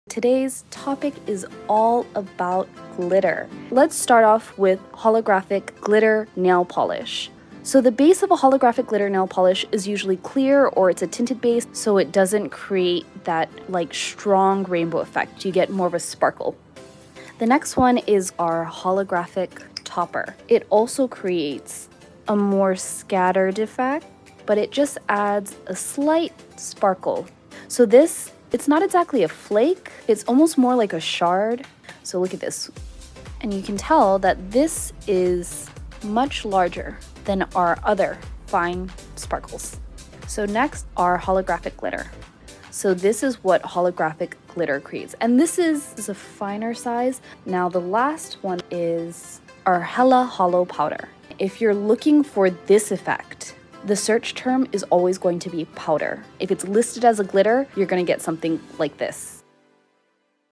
Today's topic is all about glitter. Let's start off with holographic glitter nail polish. So the base of a holographic glitter nail polish is usually clear or it's a tinted base, so it doesn't create that strong rainbow effect. You get more of a sparkle. The next one is our holographic topper. It also creates a more scattered effect, but it just adds a slight sparkle. So this, it's not exactly a flake, it's almost more like a shard. So look at this. And you can tell that this is much larger than our other fine sparkles. So next, our holographic glitter. So this is what holographic glitter creates. And this is a finer size. Now the last one is our Hella Hollow Powder. If you're looking for this effect, the search term is always going to be powder. If it's listed as a glitter, you're gonna get something like this.